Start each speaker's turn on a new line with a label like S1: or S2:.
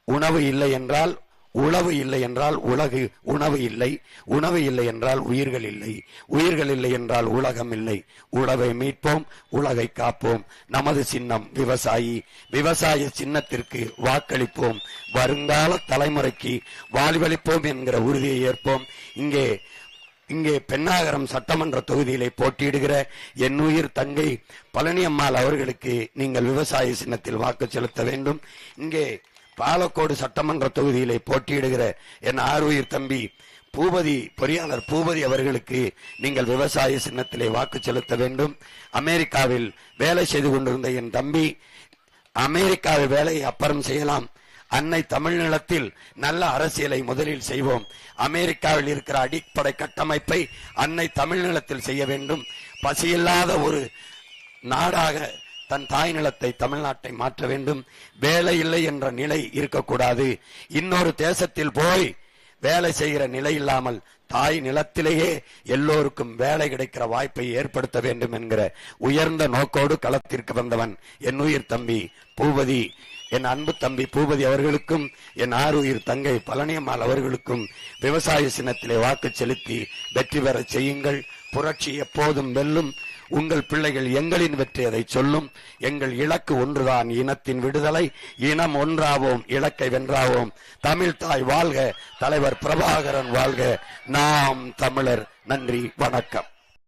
S1: உணவு இல்லை என்றால் உழவு இல்லை என்றால் உலகு உணவு இல்லை, உணவு இல்லை என்றால் உயிர்கள் இல்லை, உயிர்கள் இல்லை என்றால் உலகம் இல்லை. உழவை மீட்போம், உலகை காப்போம். நமது சின்னம் விவசாயி. விவசாய சின்னத்திற்கு வாக்களிப்போம். வருங்கால தலைமுறைக்கு வாழ்வளிப்போம் என்கிற உறுதியை ஏற்போம். இங்கே பெண்ணாகரம் சட்டமன்ற தொகுதியிலே போட்டியிடுகிற என் உயிர் தங்கை பழனியம்மாள் அவர்களுக்கு நீங்கள் விவசாய சின்னத்தில் வாக்கு செலுத்த வேண்டும். இங்கே பாலக்கோடு சட்டமன்ற தொகுதியிலே போட்டியிடுகிற என் ஆறுயிர் தம்பி பூபதி, பொறியாளர் பூபதி அவர்களுக்கு நீங்கள் விவசாய சின்னத்திலே வாக்கு செலுத்த வேண்டும். அமெரிக்காவில் வேலை செய்து கொண்டிருந்த என் தம்பி, அமெரிக்காவில் வேலையை அப்புறம் செய்யலாம், அன்னை தமிழ்நிலத்தில் நல்ல அரசியலை முதலில் செய்வோம். அமெரிக்காவில் இருக்கிற அடிப்படை கட்டமைப்பை அன்னை தமிழ்நிலத்தில் செய்ய வேண்டும். பசியில்லாத ஒரு நாடாக தன் தாய் நிலத்தை, தமிழ்நாட்டை மாற்ற வேண்டும். வேலை இல்லை என்ற நிலை இருக்கக்கூடாது. இன்னொரு தேசத்தில் போய் வேலை செய்கிற நிலை இல்லாமல் தாய் நிலத்திலேயே எல்லோருக்கும் வேலை கிடைக்கிற வாய்ப்பை ஏற்படுத்த வேண்டும் என்கிற உயர்ந்த நோக்கோடு களத்திற்கு வந்தவன் என் உயிர் தம்பி பூபதி. என் அன்பு தம்பி பூபதி அவர்களுக்கும் என் ஆறுயிர் தங்கை பழனியம்மாள் அவர்களுக்கும் விவசாய சின்னத்திலே வாக்கு செலுத்தி வெற்றி பெற செய்யுங்கள். புரட்சி எப்போதும் வெல்லும். உங்கள் பிள்ளைகள் எங்களின் வெற்றி அதை சொல்லும். எங்கள் இலக்கு ஒன்றுதான், இனத்தின் விடுதலை. இனம் ஒன்றாவோம், இலக்கை வென்றாவோம். தமிழ் தாய் வாழ்க, தலைவர் பிரபாகரன் வாழ்க. நாம் தமிழர். நன்றி, வணக்கம்.